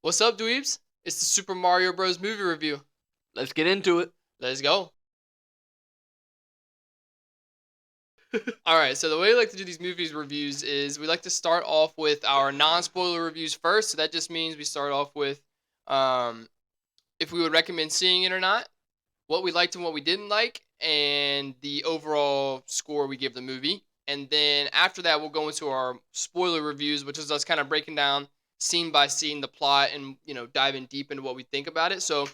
What's up, dweebs? It's the Super Mario Bros. Movie review. Let's get into it. Let's go. All right, so the way we like to do these movies reviews is we like to start off with our non-spoiler reviews first. So that just means we start off with um, if we would recommend seeing it or not, what we liked and what we didn't like, and the overall score we give the movie. And then after that, we'll go into our spoiler reviews, which is us kind of breaking down scene by scene the plot and diving deep into what we think about it. So,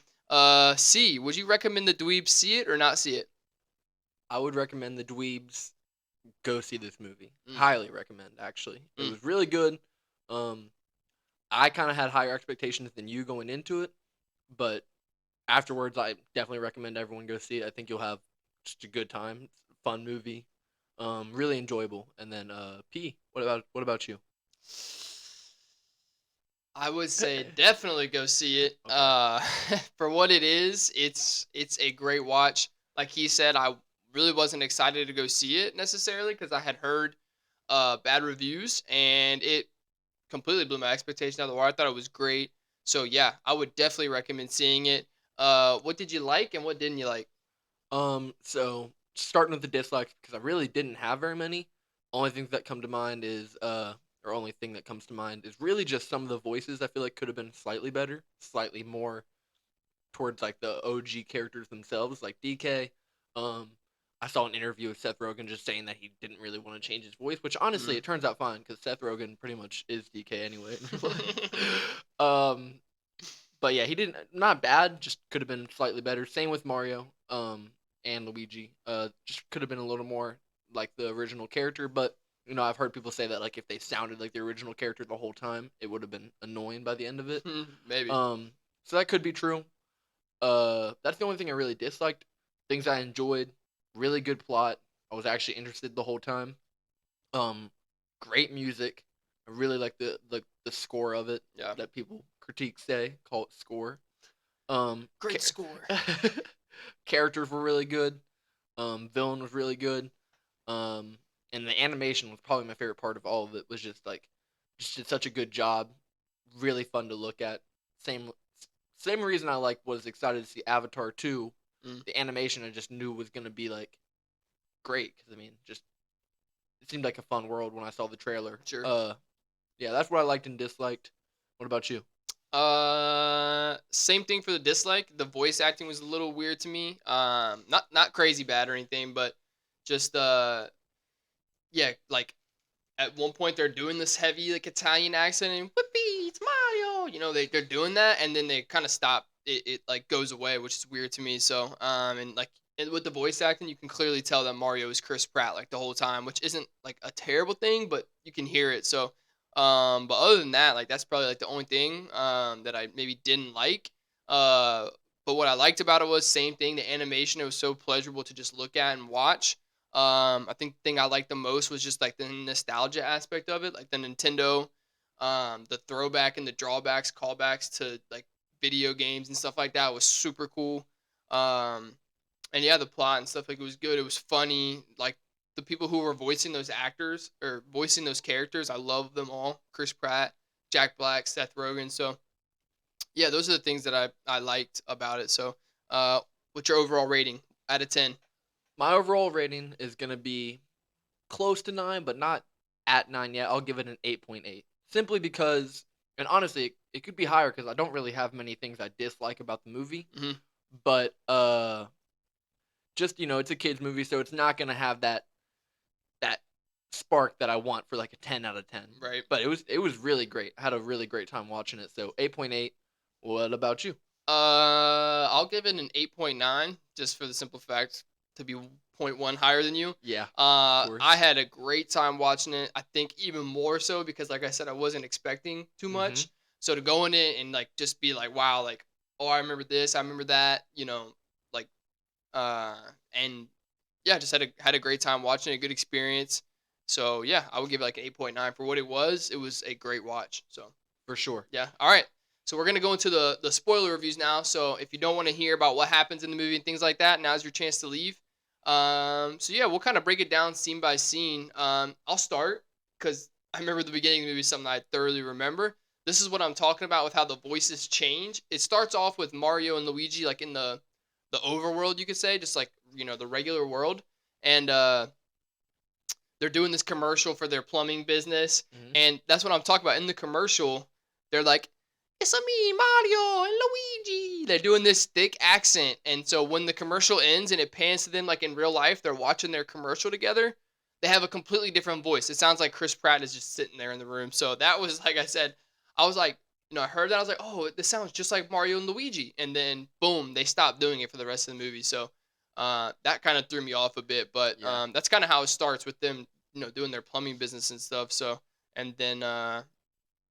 C, would you recommend the dweeb see it or not see it? I would recommend the dweebs go see this movie. Mm, Highly recommend, actually. It mm. was really good. Um, I kind of had higher expectations than you going into it, but afterwards, I definitely recommend everyone go see it. I think you'll have just a good time. It's a fun movie, really enjoyable. And then P, what about you? I would say definitely go see it. Okay. For what it is, it's a great watch. Like he said, I really wasn't excited to go see it necessarily because I had heard bad reviews, and it completely blew my expectation out of the water. I thought it was great. So yeah, I would definitely recommend seeing it. What did you like and what didn't you like? So starting with the dislikes because I really didn't have very many. Only things that come to mind is or only thing that comes to mind is really just some of the voices I feel like could have been slightly better, slightly more towards like the OG characters themselves, like DK. Um, I saw an interview with Seth Rogen just saying that he didn't really want to change his voice, which honestly Mm. it turns out fine because Seth Rogen pretty much is DK anyway in real life. But yeah, he didn't not bad, just could have been slightly better. Same with Mario, and Luigi. Just could have been a little more like the original character, but I've heard people say that like if they sounded like the original character the whole time, it would have been annoying by the end of it. Maybe. Um, so that could be true. That's the only thing I really disliked. Things I enjoyed, really good plot. I was actually interested the whole time. Um, Great music. I really like the score of it Yeah. that people critique say call it score. Um, Great score. Characters were really good. Villain was really good. Um, and the animation was probably my favorite part of all of it. Was just did such a good job. Really fun to look at. Same same reason I was excited to see Avatar 2. Mm, The animation I just knew was gonna be like great because I mean just it seemed like a fun world when I saw the trailer. sure. Yeah, that's what I liked and disliked. What about you? Same thing for the dislike. The voice acting was a little weird to me. Not crazy bad or anything, but just yeah, like at one point they're doing this heavy like Italian accent and whoopee, it's Mario. They're doing that and then they kind of stop. It like goes away, which is weird to me. So and like and with the voice acting, you can clearly tell that Mario is Chris Pratt like the whole time, which isn't like a terrible thing, but you can hear it. So but other than that, like that's probably like the only thing that I maybe didn't like. Uh, but what I liked about it was same thing. The animation, it was so pleasurable to just look at and watch. I think the thing I liked the most was just like the nostalgia aspect of it, like the Nintendo, the throwback and the drawbacks, callbacks to like video games and stuff like that was super cool. Um, and yeah, the plot and stuff like it was good. It was funny. Like the people who were voicing those actors or voicing those characters, I love them all. Chris Pratt, Jack Black, Seth Rogen. So yeah, those are the things that I liked about it. So, what's your overall rating out of 10? My overall rating is gonna be close to 9, but not at 9 yet. I'll give it an 8.8. Simply because, and honestly, it could be higher because I don't really have many things I dislike about the movie. Hmm. But just it's a kids movie, so it's not gonna have that spark that I want for like a 10 out of 10. Right. But it was really great. I had a really great time watching it. So 8.8. What about you? I'll give it an 8.9 just for the simple fact to be zero point 0.1 higher than you. Yeah, of I course. had a great time watching it. I think even more so because, like I said, I wasn't expecting too Mm-hmm. much. So to go in it and like just be like, wow, like, oh, I remember this, I remember that, like, uh, and yeah, just had a great time watching it, good experience. So yeah, I would give it like an 8.9 for what it was. It was a great watch. So For sure. yeah. All right. So we're gonna go into the spoiler reviews now. So if you don't want to hear about what happens in the movie and things like that, now's your chance to leave. So yeah, we'll kind of break it down scene by scene. I'll start because I remember the beginning of the movie is something I thoroughly remember. this is what I'm talking about with how the voices change. It starts off with Mario and Luigi like in the overworld, you could say, just like the regular world, and they're doing this commercial for their plumbing business, Mhm. and that's what I'm talking about. In the commercial, they're like, "It's a me, Mario and Luigi." They're doing this thick accent, and so when the commercial ends and it pans to them like in real life, they're watching their commercial together. They have a completely different voice. It sounds like Chris Pratt is just sitting there in the room. So that was like I said, I was like, I heard that I was like, "Oh, this sounds just like Mario and Luigi," and then boom, they stopped doing it for the rest of the movie. So that kind of threw me off a bit, but Yeah. that's kind of how it starts with them, doing their plumbing business and stuff. So, and then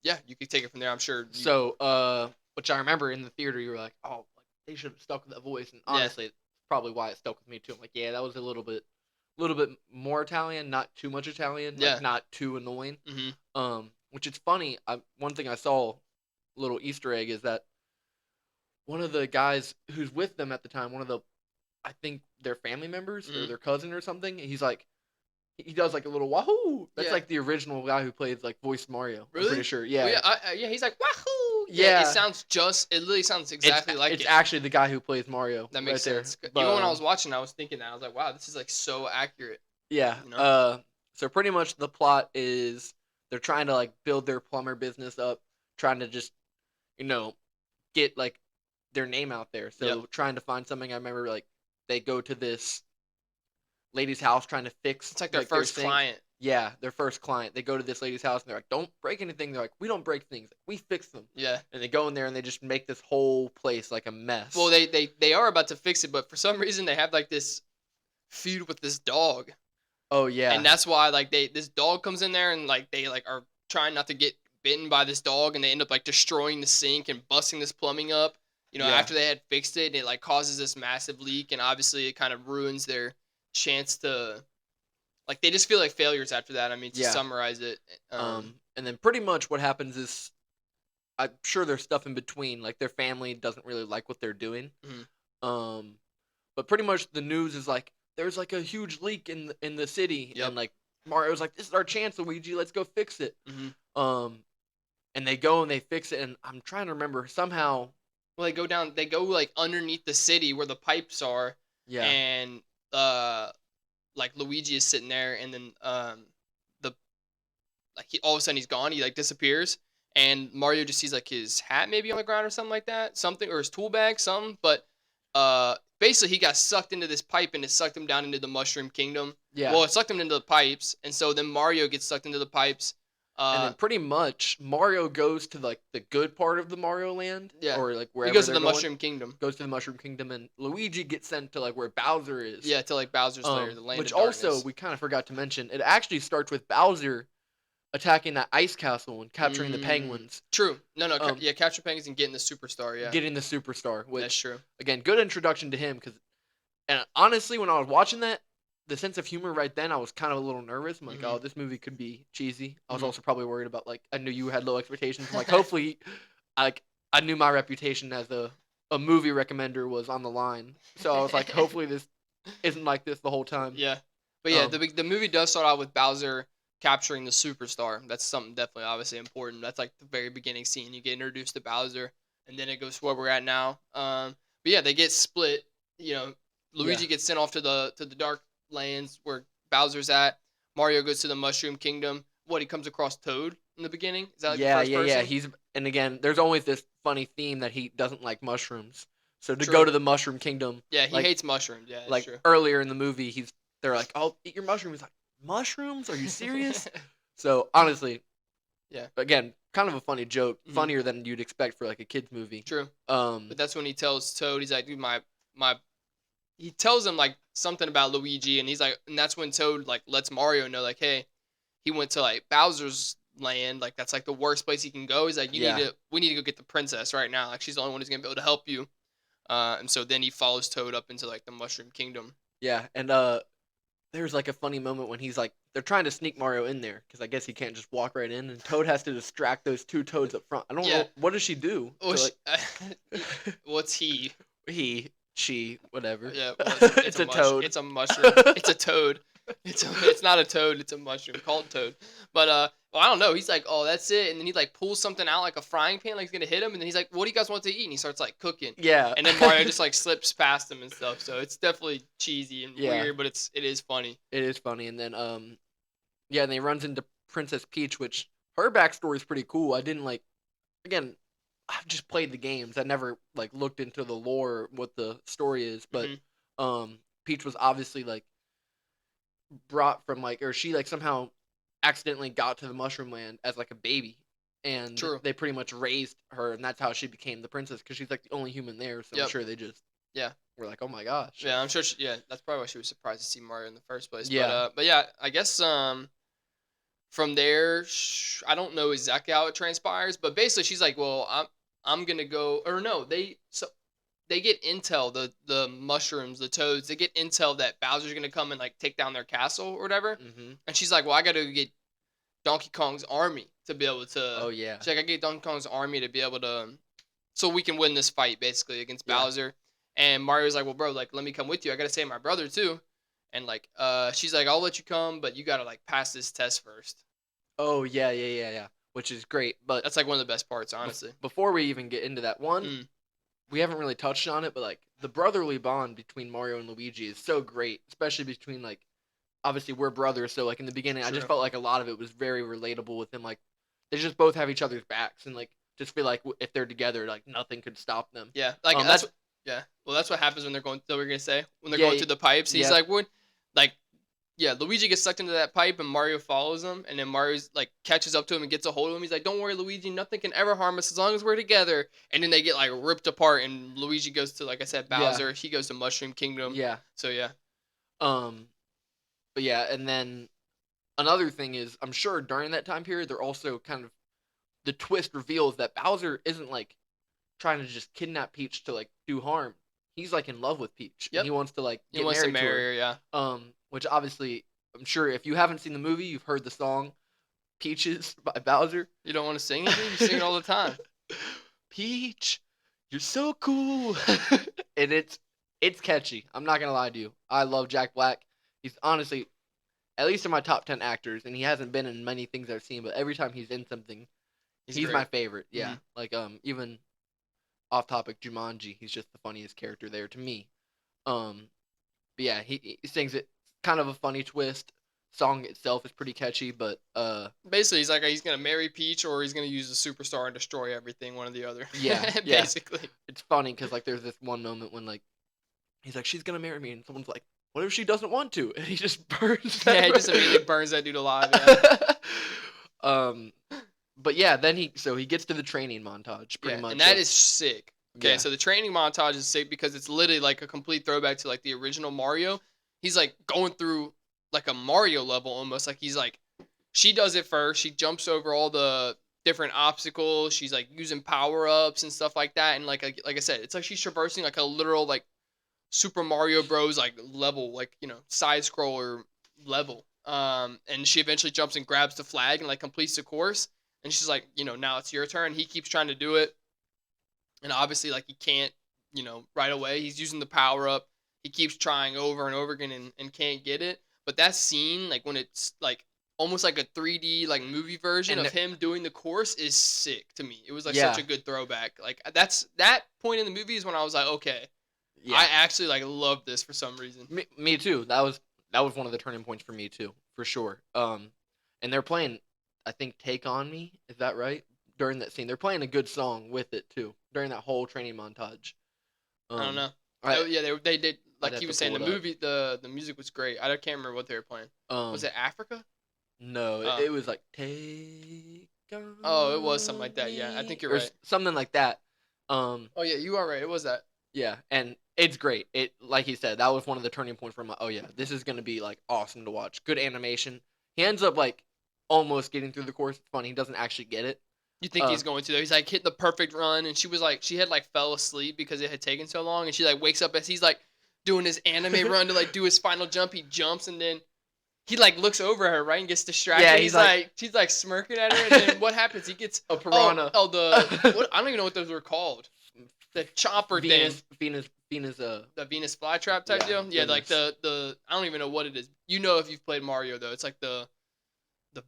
yeah, you could take it from there. I'm sure. So, which I remember in the theater, you were like, "Oh, like they should have stuck with that voice." And Yeah. honestly, it's probably why it stuck with me too. I'm like, yeah, that was a little bit more Italian, not too much Italian, Yeah. like not too annoying. Mm-hmm. Which is funny. One thing I saw, little Easter egg, is that one of the guys who's with them at the time, one of the, I think their family members or Mhm. their cousin or something, he's like, he does like a little wahoo. That's Yeah. like the original guy who plays like voiced Mario. Really? I'm pretty sure. Oh, Yeah. yeah. Yeah. He's like wahoo. Yeah. It sounds it literally sounds exactly like it's it. actually the guy who plays Mario. That makes right sense. There. Even when I was watching, I was thinking that I was like, wow, this is like so accurate. Yeah. So pretty much the plot is they're trying to like build their plumber business up, trying to just, get like their name out there. So trying to find something. I remember like they go to this lady's house trying to fix. It's like their first client. Yeah, their first client. They go to this lady's house and they're like, "Don't break anything." They're like, "We don't break things. We fix them." Yeah. And they go in there and they just make this whole place like a mess. Well, they are about to fix it, but for some reason they have like this feud with this dog. Oh yeah. And that's why like this dog comes in there and like they like are trying not to get bitten by this dog, and they end up like destroying the sink and busting this plumbing up. After they had fixed it, and it like causes this massive leak, and obviously it kind of ruins their chance to, like, they just feel like failures after that. I mean, to summarize it. And then pretty much what happens is, I'm sure there's stuff in between. Like their family doesn't really like what they're doing. Mhm. But pretty much the news is like there's like a huge leak in the city, and like Mario's like, "This is our chance, Luigi. Let's go fix it." And they go and they fix it, and I'm trying to remember somehow. Well, they go like underneath the city where the pipes are. Yeah. And like Luigi is sitting there, and then all of a sudden he's gone. He like disappears, and Mario just sees like his hat maybe on the ground or something like that, or his tool bag, something. But basically he got sucked into this pipe, and it sucked him down into the Mushroom Kingdom. Yeah. Well, it sucked him into the pipes, and so then Mario gets sucked into the pipes. And then pretty much Mario goes to like the good part of the Mario Land, or like wherever he goes to the Mushroom Kingdom. Goes to the Mushroom Kingdom, and Luigi gets sent to like where Bowser is. Yeah, to like Bowser's lair, the land which of darkness. Also we kind of forgot to mention. It actually starts with Bowser attacking that ice castle and capturing the penguins. True. No. Capture penguins and getting the superstar. Yeah. Getting the superstar. Which, that's true. Again, good introduction to him, and honestly, when I was watching that, the sense of humor right then, I was kind of a little nervous. I'm like, oh, this movie could be cheesy. I was also probably worried about, like, I knew you had low expectations. I'm like, hopefully, I knew my reputation as a movie recommender was on the line. So I was like, hopefully this isn't like this the whole time. Yeah. But yeah, the movie does start out with Bowser capturing the superstar. That's something definitely obviously important. That's like the very beginning scene. You get introduced to Bowser, and then it goes to where we're at now. But yeah, they get split. Luigi gets sent off to the dark lands where Bowser's at. Mario goes to the Mushroom Kingdom. He comes across Toad in the beginning? Is that like the first person? And again, there's always this funny theme that he doesn't like mushrooms. So to go to the Mushroom Kingdom, he hates mushrooms. Yeah, like true. Earlier in the movie, they're like, "Oh, eat your mushroom." He's like, "Mushrooms? Are you serious?" So honestly, again, kind of a funny joke, funnier than you'd expect for like a kids movie. True. But that's when he tells Toad, he's like, "Dude, he tells him like something about Luigi," and he's like, and that's when Toad like lets Mario know, like, hey, he went to like Bowser's land, like that's like the worst place he can go. He's like, we need to go get the princess right now. Like she's the only one who's gonna be able to help you. And so then he follows Toad up into like the Mushroom Kingdom. Yeah, and there's like a funny moment when he's like, they're trying to sneak Mario in there because I guess he can't just walk right in, and Toad has to distract those two Toads up front. I don't know, what does she do? What's he? She, whatever. Yeah, it's a toad. It's a mushroom. It's a toad. It's not a toad, it's a mushroom called toad. But well, I don't know. He's like, oh, that's it, and then he like pulls something out like a frying pan, like he's gonna hit him, and then he's like, what do you guys want to eat? And he starts like cooking, Yeah. and then Mario just like slips past him and stuff. So it's definitely cheesy and Yeah. weird, but it is funny. It is funny. And then yeah, and he runs into Princess Peach, which her backstory is pretty cool. I didn't like again, I've just played the games. I never like looked into the lore, what the story is, but Peach was obviously like brought from like, or she like somehow accidentally got to the Mushroom Land as like a baby, and True. they pretty much raised her, and that's how she became the princess because she's like the only human there. So I'm Yep. sure they just Yeah. were like, oh my gosh. Yeah, I'm sure. Yeah, that's probably why she was surprised to see Mario in the first place. Yeah. But yeah, I guess from there, I don't know exactly how it transpires, but basically she's like, well, I'm gonna go, or no, they get intel, the mushrooms, the toads, they get intel that Bowser's gonna come and like take down their castle or whatever, and she's like, well, I gotta get Donkey Kong's army to be able to. Oh yeah. She's like, I get Donkey Kong's army to be able to, so we can win this fight basically against Bowser. And Mario's like, well, bro, like, let me come with you. I gotta save my brother too. And like, she's like, I'll let you come, but you gotta like pass this test first. Oh yeah. Which is great, but That's like one of the best parts, honestly. before we even get into that one, we haven't really touched on it, but like the brotherly bond between Mario and Luigi is so great, especially between like obviously we're brothers, so like in the beginning I just True. felt like a lot of it was very relatable with them. Like they just both have each other's backs and like just feel like if they're together, like nothing could stop them. Yeah, like yeah. Well, that's what happens when they're going. That we're gonna say when they're Yeah, going through the pipes. He's yeah. like, when, like, yeah, Luigi gets sucked into that pipe and Mario follows him, and then Mario's like catches up to him and gets a hold of him. He's like, "Don't worry, Luigi, nothing can ever harm us as long as we're together." And then they get like ripped apart, and Luigi goes to, like I said, Bowser. He goes to Mushroom Kingdom. Yeah. So yeah. But yeah, and then another thing is I'm sure during that time period they're also kind of the twist reveals that Bowser isn't like trying to just kidnap Peach to like do harm. He's like in love with Peach. Yep. And he wants to like He get wants to married marry her. Yeah. which obviously I'm sure if you haven't seen the movie, you've heard the song Peaches by Bowser. You don't want to sing it? You sing it all the time. Peach, you're so cool. And it's catchy. I'm not gonna lie to you. I love Jack Black. He's honestly at least in my top 10 actors, and he hasn't been in many things I've seen, but every time he's in something, he's my favorite. Yeah. Mhm. Like even off topic Jumanji, he's just the funniest character there to me. But yeah, he sings it kind of a funny twist. Song itself is pretty catchy, but basically he's like he's gonna marry Peach or he's gonna use the superstar and destroy everything, one or the other. Yeah, basically. It's funny because like there's this one moment when like he's like she's gonna marry me, and someone's like, what if she doesn't want to? And he just burns. Yeah, he just immediately burns that dude alive. Yeah. But yeah, then he gets to the training montage pretty much, and that is sick. Okay, Yeah. so the training montage is sick because it's literally like a complete throwback to like the original Mario. He's like going through like a Mario level almost. Like he's like, she does it first. She jumps over all the different obstacles. She's like using power ups and stuff like that. And like I said, it's like she's traversing like a literal like Super Mario Bros. Like level, like side scroller level. And she eventually jumps and grabs the flag and like completes the course. And she's like, now it's your turn. He keeps trying to do it. And obviously, like, he can't, right away. He's using the power up. He keeps trying over and over again and can't get it. But that scene, like, when it's, like, almost like a 3D, like, movie version of him doing the course is sick to me. It was, like, such a good throwback. Like, that point in the movie is when I was like, okay. Yeah. I actually, like, love this for some reason. Me too. That was one of the turning points for me, too, for sure. And they're playing, I think, Take On Me. Is that right? During that scene. They're playing a good song with it, too, during that whole training montage. I don't know. They did, like he was saying, the movie, the music was great. I can't remember what they were playing. Was it Africa? No, it was like Take On Oh, it was something like that, yeah. I think you're right. Something like that. Oh, yeah, you are right. It was that. Yeah, and it's great. It, like he said, that was one of the turning points for my, oh, yeah, this is going to be, like, awesome to watch. Good animation. He ends up, like, almost getting through the course. It's funny. He doesn't actually get it. You think he's going to, though. He's, like, hitting the perfect run, and she had, like, fell asleep because it had taken so long, and she, like, wakes up as he's, like, doing his anime run to, like, do his final jump. He jumps, and then he, like, looks over her, right, and gets distracted. Yeah, she's, like, smirking at her, and then what happens? He gets... A piranha. I don't even know what those were called. the chopper thing. Venus. The Venus flytrap type Yeah, deal. Yeah, like Venus. the I don't even know what it is. You know if you've played Mario though, it's like the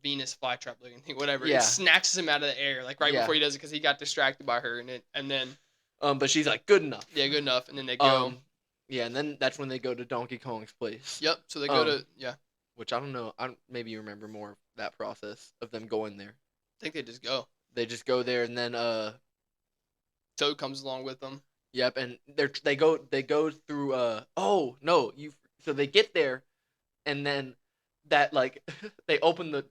Venus flytrap looking thing, whatever. It Yeah. snatches him out of the air like right Yeah. before he does it because he got distracted by her and then But she's like good enough. yeah, good enough, and then they go. Yeah, and then that's when they go to Donkey Kong's place. Yep. So they go to yeah. Which I don't know. Maybe you remember more of that process of them going there. I think they just go. They just go there and then Toad comes along with them. Yep, and they go through oh no, so they get there and then that like they open the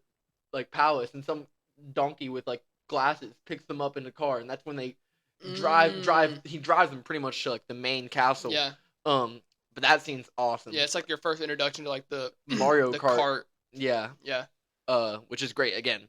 like palace and some donkey with like glasses picks them up in the car and that's when they drive he drives them pretty much to like the main castle. Yeah. But that scene's awesome. Yeah, it's like your first introduction to like the Mario the Kart. cart. Yeah. Yeah. Which is great. Again,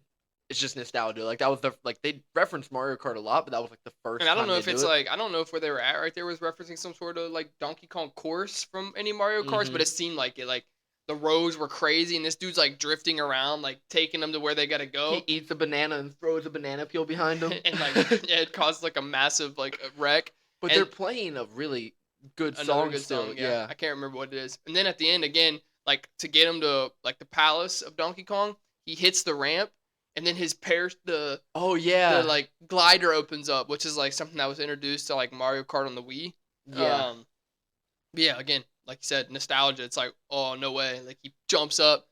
it's just nostalgia. Like that was they referenced Mario Kart a lot, but that was like the first. And I don't time know they if do it's it. like I don't know if where they were at right there was referencing some sort of like Donkey Kong course from any Mario Karts, but it seemed like it. Like the roads were crazy, and this dude's like drifting around, like taking them to where they gotta go. He eats a banana and throws a banana peel behind him, and like yeah, it caused like a massive like wreck. But and they're playing a really good another song good still. song. Yeah, I can't remember what it is. And then at the end again, like to get him to like the palace of Donkey Kong, he hits the ramp, and then his the like glider opens up, which is like something that was introduced to like Mario Kart on the Wii. Yeah. But yeah, again, like you said, nostalgia. It's like, oh no way! Like he jumps up,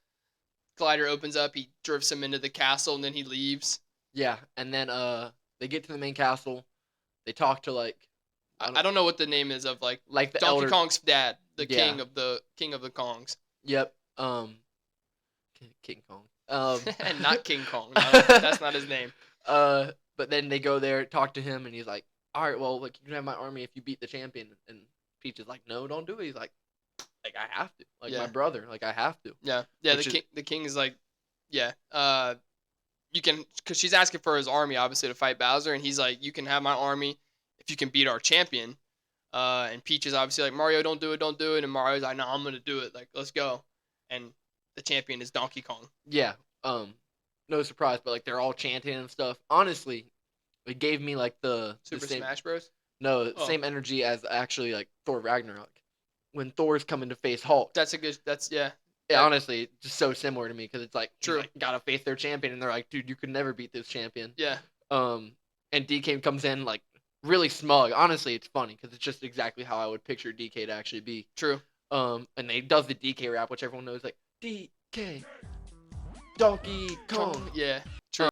glider opens up, he drifts him into the castle, and then he leaves. Yeah, and then they get to the main castle. They talk to like I don't know what the name is of like the Donkey Kong's dad, the Yeah. king of the Kongs. Yep. King Kong. And not King Kong. No, that's not his name. But then they go there, talk to him, and he's like, "All right, well, like you can have my army if you beat the champion." And Peach is like, "No, don't do it." He's like, I have to, like Yeah. my brother, like I have to. Yeah, yeah. Which The king is like, yeah. You can, because she's asking for his army obviously to fight Bowser, and he's like, you can have my army if you can beat our champion. And Peach is obviously like, Mario, don't do it, don't do it. And Mario's like, no, I'm gonna do it. Like, let's go. And the champion is Donkey Kong. Yeah. No surprise, but like they're all chanting and stuff. Honestly, it gave me like the Super same, Smash Bros. No, Oh. same energy as actually like Thor Ragnarok, when Thor's coming to face Hulk. That's a good. That's yeah. Yeah, honestly, just so similar to me because it's like, True. Like, gotta face their champion, and they're like, dude, you could never beat this champion. Yeah. And DK comes in like really smug. Honestly, it's funny because it's just exactly how I would picture DK to actually be. True. And they does the DK rap, which everyone knows, like DK, Donkey Kong. Yeah. True.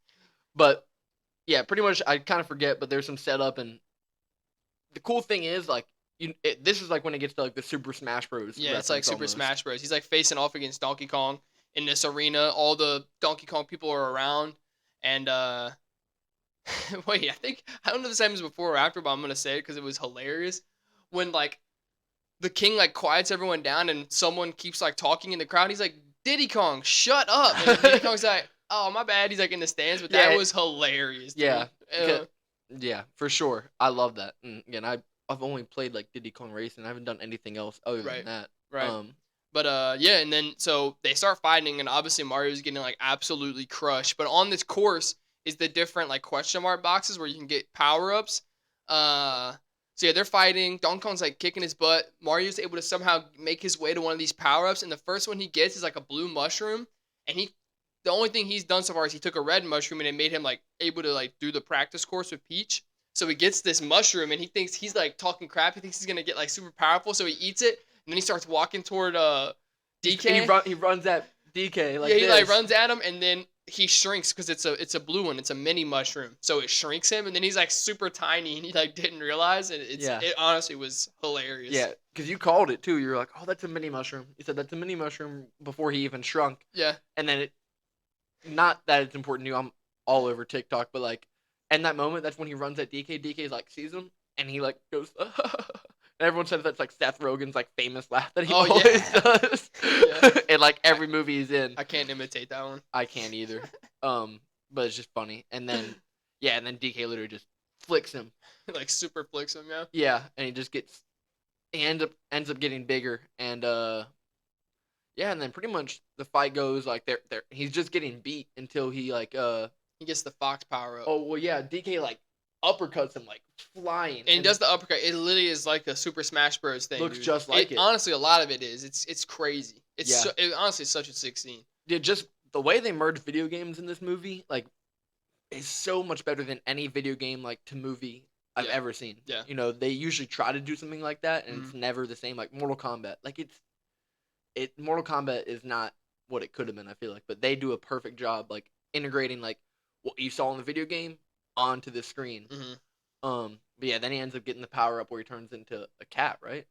But yeah, pretty much I kind of forget, but there's some setup, and the cool thing is like this is like when it gets to like the Super Smash Bros. Yeah, it's like Super almost. Smash Bros. He's like facing off against Donkey Kong in this arena. All the Donkey Kong people are around, and wait, I don't know if this happens before or after, but I'm gonna say it because it was hilarious when like the king like quiets everyone down and someone keeps like talking in the crowd. He's like, Diddy Kong, shut up! And Diddy Kong's like, oh my bad. He's like in the stands, but that was hilarious. Dude. Yeah. Yeah, for sure. I love that. And again, I've only played like Diddy Kong Racing. I haven't done anything else other than that. Right. But yeah, and then so they start fighting, and obviously Mario's getting like absolutely crushed. But on this course is the different like question mark boxes where you can get power ups. So yeah, they're fighting. Donkey Kong's like kicking his butt. Mario's able to somehow make his way to one of these power ups, and the first one he gets is like a blue mushroom, and the only thing he's done so far is he took a red mushroom and it made him like able to like do the practice course with Peach. So he gets this mushroom and he thinks he's like talking crap. He thinks he's gonna get like super powerful. So he eats it and then he starts walking toward DK. He runs at DK like he like runs at him and then he shrinks because it's a blue one. It's a mini mushroom. So it shrinks him and then he's like super tiny and he like didn't realize and it honestly was hilarious. Yeah, because you called it too. You were like, oh, that's a mini mushroom. You said that's a mini mushroom before he even shrunk. Yeah. And then not that it's important to you. I'm all over TikTok, but like, in that moment, that's when he runs at DK. DK's like sees him, and he like goes, and everyone says that's like Seth Rogen's like famous laugh that he always does. Yeah. In like every movie he's in. I can't imitate that one. I can't either. But it's just funny. And then DK literally just flicks him. Like super flicks him, yeah. Yeah, and he just ends up getting bigger, and yeah, and then pretty much the fight goes like he's just getting beat until he like he gets the Fox power up. Oh well, yeah, DK like uppercuts him like flying. And he does the uppercut. It literally is like a Super Smash Bros. Thing. Looks Dude. just like it. Honestly, a lot of it is. It's crazy. It's Yeah. honestly such a sick scene. Yeah, just the way they merge video games in this movie, like, is so much better than any video game like to movie I've Yeah. ever seen. Yeah. You know, they usually try to do something like that, and Mhm. it's never the same. Like Mortal Kombat, like Mortal Kombat is not what it could have been. I feel like, but they do a perfect job, like integrating like what you saw in the video game onto the screen. But yeah, then he ends up getting the power up where he turns into a cat, right?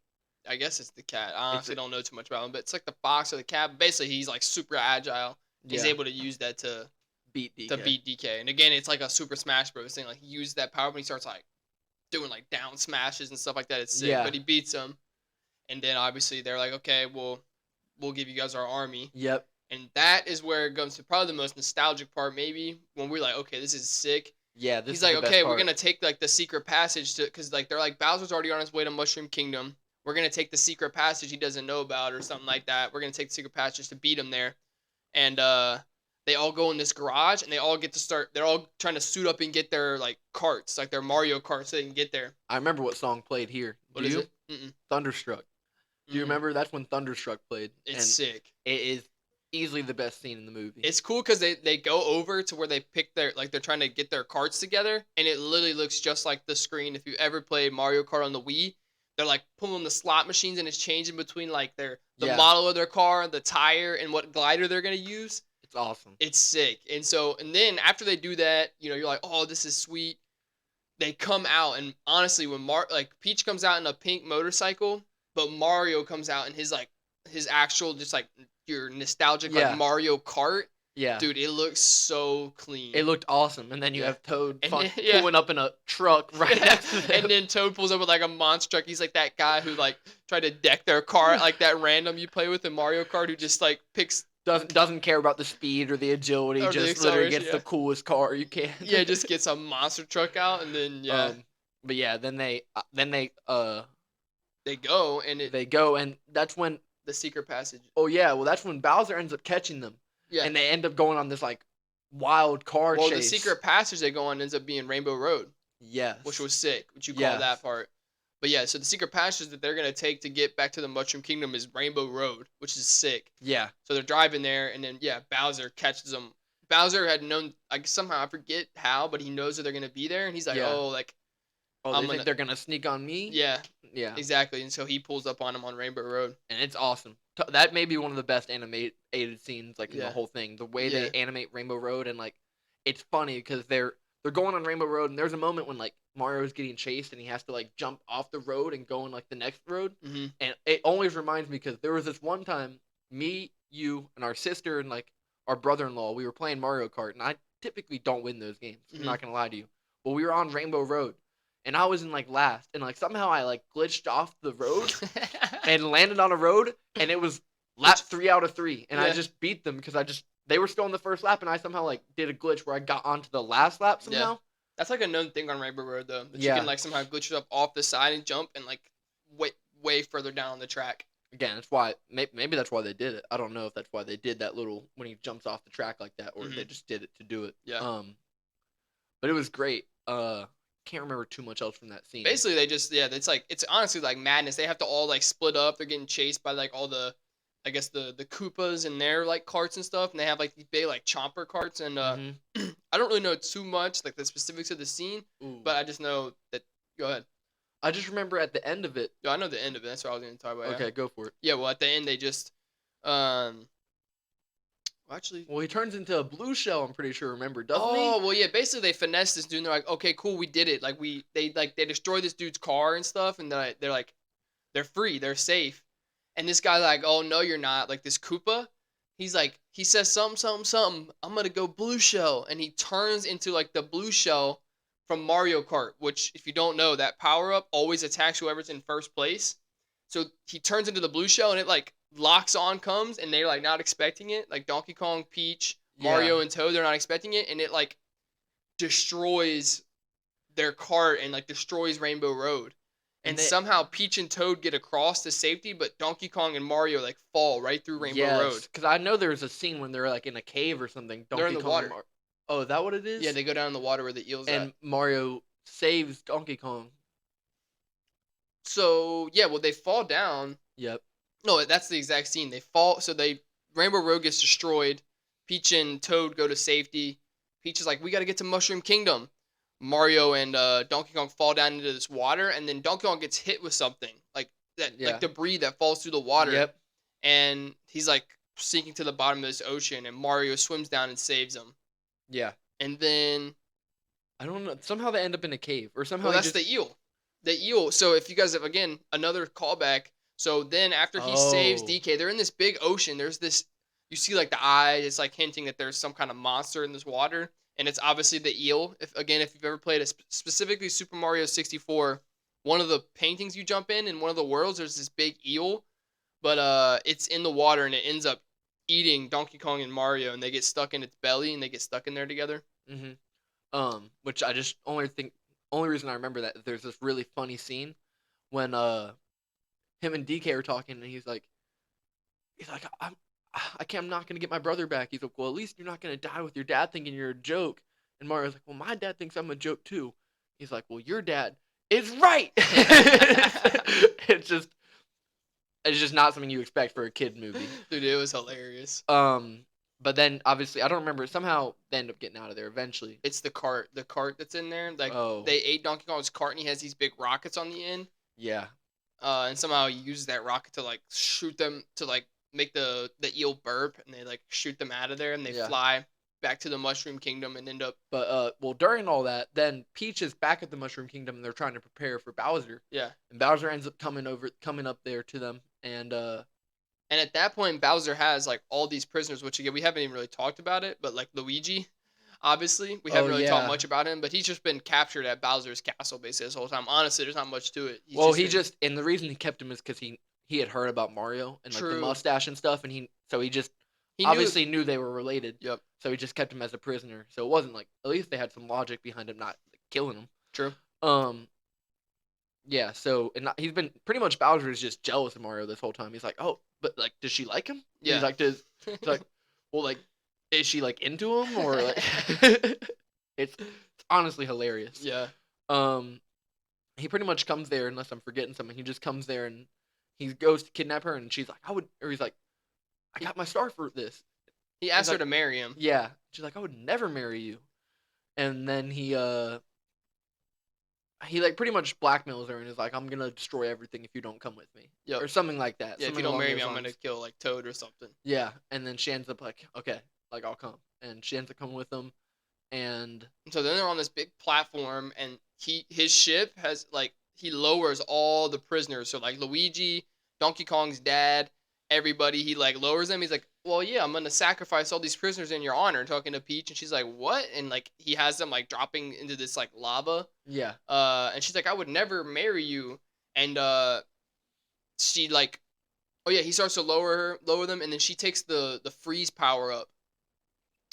I guess it's the cat. I honestly don't know too much about him, but it's like the fox or the cat. Basically, he's like super agile. He's able to use that to beat DK. DK. And again, it's like a Super Smash Bros. Thing. Like he uses that power when he starts like doing like down smashes and stuff like that. It's sick. Yeah. But he beats him, and then obviously they're like, okay, we'll give you guys our army. Yep. And that is where it goes to probably the most nostalgic part, maybe when we're like, okay, this is sick. Yeah, He's like, okay, we're gonna take like the secret passage to, cause like they're like Bowser's already on his way to Mushroom Kingdom. We're gonna take the secret passage he doesn't know about or something like that. We're gonna take the secret passage to beat him there, and they all go in this garage and they all get to start. They're all trying to suit up and get their like carts, like their Mario carts, so they can get there. I remember what song played here. What is it? Mm-mm. Thunderstruck. Do you remember? That's when Thunderstruck played. It's sick. It is easily the best scene in the movie. It's cool because they go over to where they pick their, like they're trying to get their carts together, and it literally looks just like the screen. If you ever played Mario Kart on the Wii, they're like pulling the slot machines and it's changing between like the model of their car, the tire, and what glider they're gonna use. It's awesome. It's sick. And then after they do that, you know, you're like, oh, this is sweet. They come out, and honestly, when Peach comes out in a pink motorcycle, but Mario comes out in his actual just like your nostalgic like Mario Kart. Yeah. Dude, it looks so clean. It looked awesome. And then you have Toad then, pulling up in a truck right next to them. And then Toad pulls up with like a monster truck. He's like that guy who like tried to deck their car like that random you play with in Mario Kart who just like picks doesn't care about the speed or the agility, or just literally gets the coolest car you can. Yeah, just gets a monster truck out and then but yeah, then they go and that's when the secret passage. Oh yeah, well that's when Bowser ends up catching them. Yeah. And they end up going on this like wild car chase. Well, the secret passage they go on ends up being Rainbow Road. Yes. Which was sick, which you call that part. But yeah, so the secret passage that they're going to take to get back to the Mushroom Kingdom is Rainbow Road, which is sick. Yeah. So they're driving there, and then, Bowser catches them. Bowser had known, like, somehow, I forget how, but he knows that they're going to be there, and he's like, they think they're going to sneak on me? Yeah. Yeah. Exactly, and so he pulls up on him on Rainbow Road. And it's awesome. That may be one of the best animated scenes, like, in the whole thing. The way they animate Rainbow Road, and, like, it's funny, because they're going on Rainbow Road, and there's a moment when, like, Mario's getting chased, and he has to, like, jump off the road and go in, like, the next road. Mm-hmm. And it always reminds me, because there was this one time, me, you, and our sister, and, like, our brother-in-law, we were playing Mario Kart, and I typically don't win those games. I'm not gonna lie to you. But we were on Rainbow Road, and I was in, like, last, and, like, somehow I, like, glitched off the road and landed on a road, and it was lap 3 out of 3, and I just beat them, because they were still in the first lap, and I somehow, like, did a glitch where I got onto the last lap somehow. Yeah. That's, like, a known thing on Rainbow Road, though, that you can, like, somehow glitch it up off the side and jump, and, like, way further down the track. Again, that's why maybe that's why they did it. I don't know if that's why they did that little when he jumps off the track like that, or they just did it to do it. Yeah. But it was great. Can't remember too much else from that scene. Basically, they just it's honestly like madness. They have to all like split up. They're getting chased by like all the, I guess the Koopas and their like carts and stuff, and they have like these big like chomper carts. And I don't really know too much like the specifics of the scene, but I just know that. Go ahead. I just remember at the end of it. Yeah, I know the end of it. That's what I was going to talk about. Okay, go for it. Yeah, well, at the end they just, actually. Well, he turns into a blue shell. I'm pretty sure. Remember, doesn't he? Oh, well, yeah. Basically, they finesse this dude. And they're like, okay, cool, we did it. Like they destroy this dude's car and stuff, and they're like, they're free, they're safe. And this guy's like, oh no, you're not. Like this Koopa, he's like, he says something. I'm gonna go blue shell, and he turns into like the blue shell from Mario Kart, which, if you don't know, that power-up always attacks whoever's in first place. So he turns into the blue shell, and it, like, locks on, comes, and they're, like, not expecting it. Like, Donkey Kong, Peach, Mario, and Toad, they're not expecting it, and it, like, destroys their cart and, like, destroys Rainbow Road. And somehow Peach and Toad get across to safety, but Donkey Kong and Mario, like, fall right through Rainbow Road. Because I know there's a scene when they're, like, in a cave or something. They're in the water. Oh, is that what it is? Yeah, they go down in the water where the eel's at. And Mario saves Donkey Kong. So yeah, well they fall down. Yep. No, that's the exact scene. They fall. So they Rainbow Road gets destroyed. Peach and Toad go to safety. Peach is like, "We got to get to Mushroom Kingdom." Mario and Donkey Kong fall down into this water, and then Donkey Kong gets hit with something like that, like Yeah. debris that falls through the water, Yep. and he's like sinking to the bottom of this ocean, and Mario swims down and saves him. Yeah. And then, I don't know. Somehow they end up in a cave, or somehow well, he that's just. the eel. The eel. So if you guys have again another callback. So then after he saves Oh. DK, they're in this big ocean. There's this. You see like the eye. It's like hinting that there's some kind of monster in this water, and it's obviously the eel. If you've ever played a specifically Super Mario 64, one of the paintings you jump in one of the worlds, there's this big eel, but it's in the water and it ends up eating Donkey Kong and Mario, and they get stuck in its belly and they get stuck in there together. Mm-hmm. Which I just only reason I remember that there's this really funny scene when him and DK are talking and he's like I'm not gonna get my brother back. He's like, well, at least you're not gonna die with your dad thinking you're a joke. And Mario's like, well, my dad thinks I'm a joke too. He's like, well, your dad is right. it's just it's just not something you expect for a kid movie. Dude, it was hilarious. But then obviously I don't remember. Somehow they end up getting out of there eventually. It's the cart that's in there. Like Oh. they ate Donkey Kong's cart, and he has these big rockets on the end. Yeah. And somehow he uses that rocket to like shoot them to like make the eel burp, and they like shoot them out of there, and they Yeah. fly back to the Mushroom Kingdom and end up. But well, during all that, then Peach is back at the Mushroom Kingdom, and they're trying to prepare for Bowser. Yeah. And Bowser ends up coming up there to them, and And at that point, Bowser has like all these prisoners, which again we haven't even really talked about it, but like Luigi, obviously we haven't really talked much about him, but he's just been captured at Bowser's castle basically this whole time. Honestly, there's not much to it. And the reason he kept him is because he had heard about Mario and like the True. mustache and stuff, and he just he obviously knew they were related. Yep. So he just kept him as a prisoner. So it wasn't like, at least they had some logic behind him not like, killing him. True. Yeah. So he's been pretty much, Bowser is just jealous of Mario this whole time. He's like, oh, but like, does she like him? Yeah. He's like, he's like, well, like, is she like into him or like? It's honestly hilarious. Yeah. He pretty much comes there, unless I'm forgetting something. He just comes there and he goes to kidnap her, and she's like, he's like, I got my star for this. He asked her to marry him. Yeah. She's like, I would never marry you. And then he like pretty much blackmails her and is like, I'm gonna destroy everything if you don't come with me. Yep. Or something like that. Yeah, if Something you don't along marry those me, I'm lines. gonna kill like Toad or something. Yeah. And then she ends up like, okay, like I'll come. And she ends up coming with him. And so then they're on this big platform, and his ship has like he lowers all the prisoners. So like Luigi, Donkey Kong's dad, everybody, he like lowers them. He's like, well, yeah, I'm gonna sacrifice all these prisoners in your honor. Talking to Peach, and she's like, what? And like he has them like dropping into this like lava. yeah. And she's like, I would never marry you. And she like, oh yeah, he starts to lower them, and then she takes the freeze power up.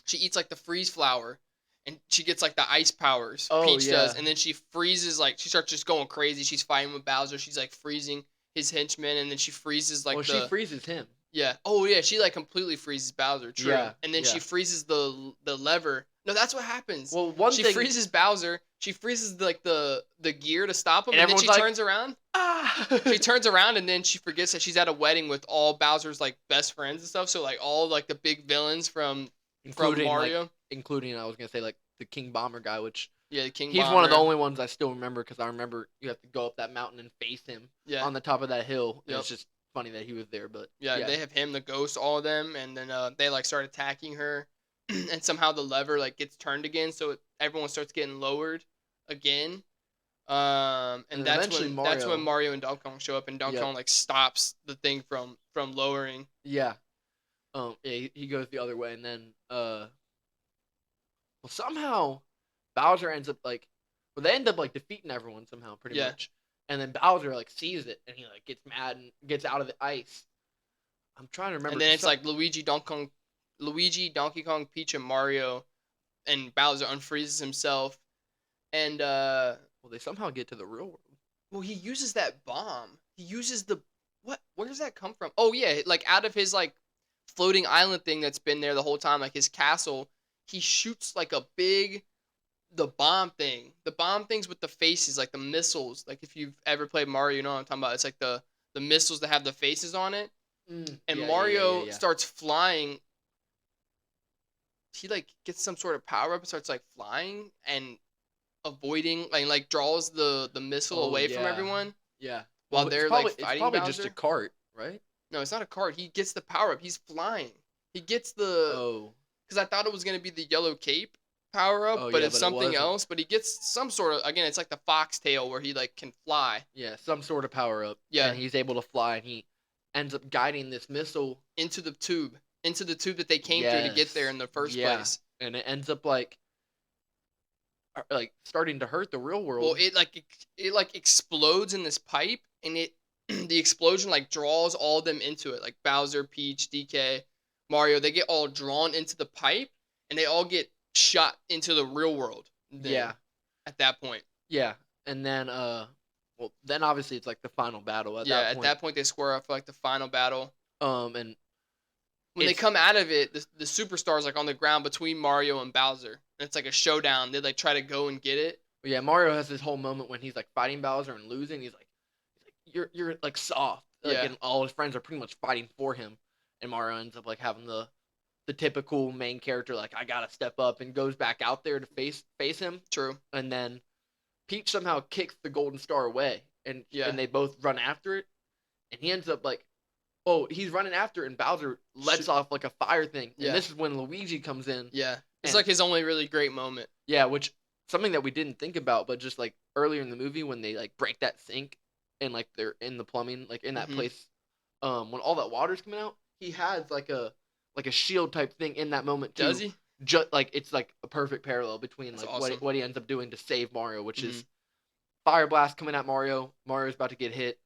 She eats like the freeze flower, and she gets like the ice powers. Oh, Peach yeah. does, and then she freezes, like she starts just going crazy. She's fighting with Bowser. She's like freezing his henchmen, and then she freezes like she freezes him. Yeah. Oh yeah, she like completely freezes Bowser. True. Yeah, And then she yeah. freezes the lever. No, that's what happens. Well, she freezes Bowser. She freezes like the gear to stop him, And and then she everyone's like, turns around. Ah! She turns around, and then she forgets that she's at a wedding with all Bowser's like best friends and stuff. So like all like the big villains from Mario. Including, I was gonna say, like the King Bomber guy, which Yeah, the King he's Bomber. one of the only ones I still remember, because I remember you have to go up that mountain and face him on the top of that hill. Yep. It's just funny that he was there, but yeah, they have him, the ghost, all of them, and then they like start attacking her, and somehow the lever like gets turned again, so everyone starts getting lowered again. And that's when Mario and Donkey Kong show up, and Donkey Kong like stops the thing from lowering. Yeah. Yeah, he goes the other way, and then well, somehow Bowser ends up like, well, they end up like defeating everyone somehow, pretty much. And then Bowser like sees it, and he like gets mad and gets out of the ice. I'm trying to remember. And then it's like Luigi, Donkey Kong, Peach, and Mario, and Bowser unfreezes himself, and well, they somehow get to the real world. Well, he uses that bomb. He uses the what? Where does that come from? Oh yeah, like out of his like floating island thing that's been there the whole time, like his castle. He shoots like a big the bomb things with the faces, like the missiles. Like if you've ever played Mario, you know what I'm talking about. It's like the missiles that have the faces on it, and Yeah, yeah, yeah, yeah, Mario yeah. starts flying. He like gets some sort of power up and starts like flying and avoiding like draws the missile Oh away from yeah, everyone yeah. while Well, they're like it's fighting probably just a Bowser. cart, right? No, it's not a card. He gets the power up. He's flying. He gets the Oh, because I thought it was gonna be the yellow cape power up, oh but yeah, it's but it something wasn't. else. But he gets some sort of again. It's like the foxtail where he like can fly. Yeah, some sort of power up, Yeah, and he's able to fly, and he ends up guiding this missile. into the tube that they came through to get there Yes, in the first yeah, place. and it ends up like starting to hurt the real Well, world. it like explodes in this pipe, and it the explosion like draws all of them into it. Like Bowser, Peach, DK, Mario, they get all drawn into the pipe, and they all get shot into the real world. Yeah, Then at that point, yeah, and then well, then obviously it's like the final battle at yeah, that at point. that point they square up for like the final battle. And When they it's come out of it, the superstars like on the ground between Mario and Bowser. And it's like a showdown. They like try to go and get it. yeah, Mario has this whole moment when he's like fighting Bowser and losing. He's like you're like soft, like, Yeah, and all his friends are pretty much fighting for him, and Mario ends up like having the typical main character like I gotta step up and goes back out there to face him, true. and then Peach somehow kicks the golden star away, Yeah, and they both run after it, and he ends up like, oh, he's running after it, and Bowser lets off like a fire thing, and yeah, this is when Luigi comes in, yeah. It's and like his only really great moment. yeah, which something that we didn't think about, but just like earlier in the movie when they like break that sink and like they're in the plumbing, like in that Hmm. place, when all that water's coming out, he has like a shield type thing in that moment Does too. he? Just like it's like a perfect parallel between That's like awesome. what he ends up doing to save Mario, which Hmm. is fire blast coming at Mario. Mario's about to get hit.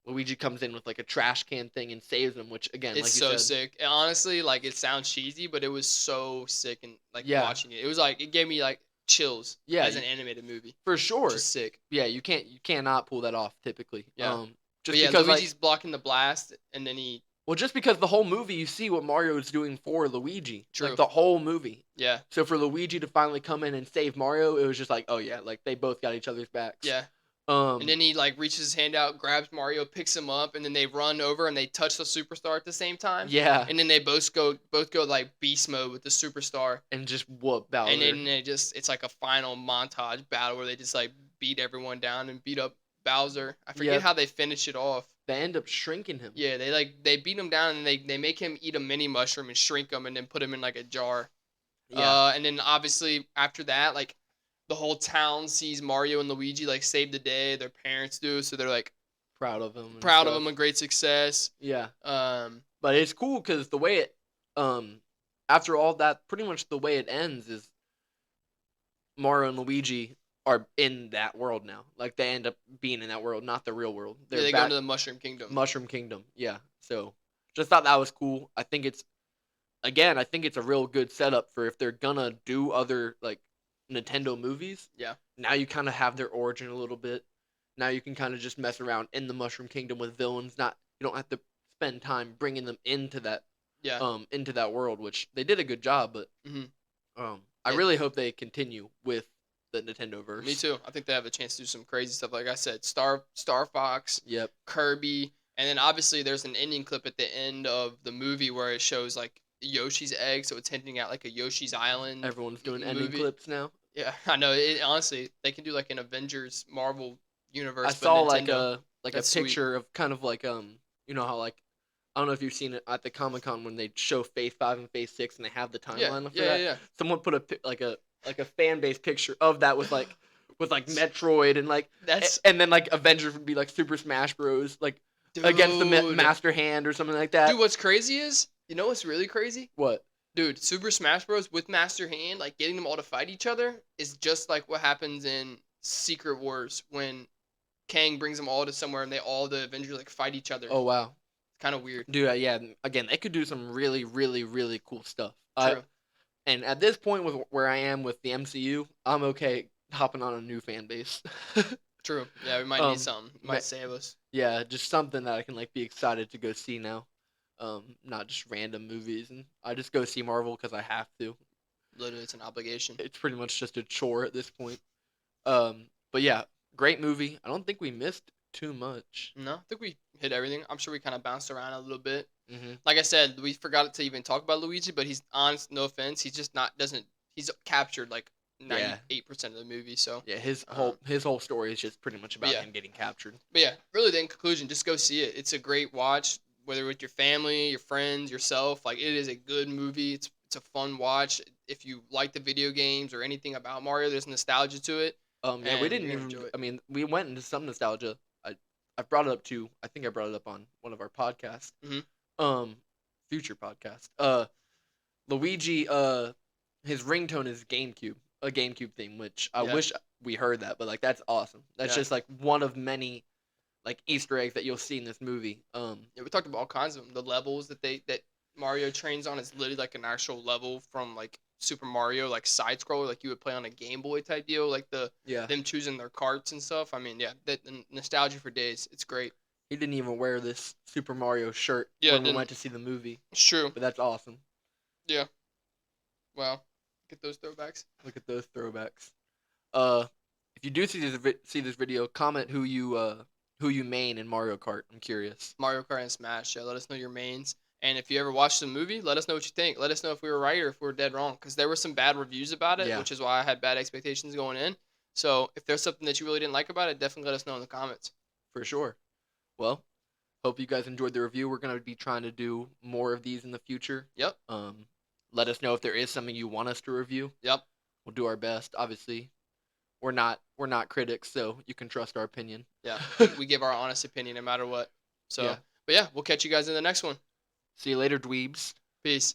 Luigi comes in with like a trash can thing and saves him, which again, It's like you so said, sick. And honestly, like it sounds cheesy, but it was so sick and like yeah, watching it. It was like it gave me like chills yeah, as an animated movie, for which sure. is sick. Yeah, you cannot pull that off typically. Yeah. But Just yeah, because like Luigi's blocking the blast, and then he well, just because the whole movie you see what Mario is doing for Luigi, like true. the whole movie. Yeah, So for Luigi to finally come in and save Mario, it was just like, oh yeah, like they both got each other's backs. yeah. And Um, then he like reaches his hand out, grabs Mario, picks him up, and then they run over and they touch the superstar at the same time. yeah, And then they both go like beast mode with the superstar. and just whoop And Bowser. then it's like a final montage battle where they just like beat everyone down and beat up Bowser. I forget Yep, how they finish it off. they end up shrinking him. Yeah, they beat him down and they make him eat a mini mushroom and shrink him and then put him in like a jar. Yeah, And then obviously after that, like the whole town sees Mario and Luigi like save the day. Their parents do, so they're like proud of him and proud of stuff. them, a great success. Yeah, Um, but it's cool because the way it, um, after all that, pretty much the way it ends is Mario and Luigi are in that world now. Like they end up being in that world, not the real world. yeah, They're they go back into the Mushroom Kingdom. Mushroom Kingdom. Yeah. So just thought that was cool. I think it's again, I think it's a real good setup for if they're gonna do other like Nintendo movies. Yeah, Now you kind of have their origin a little bit. Now you can kind of just mess around in the Mushroom Kingdom with villains. Not you don't have to spend time bringing them yeah, into that world, which they did a good job. But hmm I yeah. really hope they continue with the Nintendo Me verse. too. I think they have a chance to do some crazy stuff. Like I said, Star Fox, Yep. Kirby, and then obviously there's an ending clip at the end of the movie where it shows like Yoshi's egg, so it's hinting at like a Yoshi's Island Everyone's doing ending movie. clips now. Yeah, I know. It honestly, they can do like an Avengers Marvel I universe, but saw Nintendo. like a That's sweet. picture of kind of like you know how like I don't know if you've seen it at the Comic Con when they show Phase 5 and Phase 6 and they have the Yeah, timeline for yeah, yeah, that. yeah. Someone put like a fan base picture of that with like Metroid and like That's and then like Avengers would be like Super Smash Bros like against the dude. Master Hand or something like that. Dude, what's crazy is you know what's really crazy? What? Dude, Super Smash Bros. With Master Hand, like getting them all to fight each other, is just like what happens in Secret Wars when Kang brings them all to somewhere and all the Avengers like fight each other. Oh wow. Kind of weird. Dude, yeah, again, they could do some really really cool stuff. True. And at this point with where I am with the MCU, I'm okay hopping on a new fan base. True. Yeah, we might need something. Might save us. Yeah, just something that I can like be excited to go see now. Not just random movies, and I just go see Marvel because I have to. Literally, it's an obligation. It's pretty much just a chore at this point. But yeah, great movie. I don't think we missed too much. No, I think we hit everything. I'm sure we kind of bounced around a little bit. Hmm. Like I said, we forgot to even talk about Luigi, but he's honest. No offense, he's just not doesn't. He's captured like Yeah, 98% of the movie. So, yeah. His um, whole story is just pretty much but about yeah, him getting captured. but yeah. Really, then in conclusion, just go see it. It's a great watch, whether with your family, your friends, yourself. Like it is a good movie. It's a fun watch. If you like the video games or anything about Mario, there's nostalgia to it, Yeah, we and didn't you're gonna even. enjoy it. I mean, we went into some nostalgia. I brought it up too. I think I brought it up on one of our podcasts. Hmm. Um, future podcast. Luigi. His ringtone is GameCube, a GameCube theme, which I Yeah, wish we heard that, but like that's awesome. That's yeah. just like one of many like Easter eggs that you'll see in this movie. Yeah, we talked about all kinds of them. The levels that Mario trains on is literally like an actual level from like Super Mario, like side scroller, like you would play on a Game Boy type deal, like Yeah, them choosing their carts and stuff. I mean, yeah, that nostalgia for days. It's great. he didn't even wear this Super Mario shirt Yeah, when it we didn't. went to see the movie, It's true. but that's awesome. Yeah. Wow. Get those throwbacks. Look at those throwbacks. If you do see this video, comment who you main in Mario Kart. I'm curious. Mario Kart and Smash. Yeah, let us know your mains. And if you ever watched the movie, let us know what you think. Let us know if we were right or if we were dead wrong. Because there were some bad reviews about it, Yeah, which is why I had bad expectations going in. So if there's something that you really didn't like about it, definitely let us know in the comments. for sure. Well, hope you guys enjoyed the review. We're gonna be trying to do more of these in the future. Yep. Let us know if there is something you want us to review. Yep. We'll do our best. Obviously, we're not critics, so you can trust our opinion. Yeah. We give our honest opinion no matter what. So, Yeah. but yeah, we'll catch you guys in the next one. See you later, dweebs. Peace.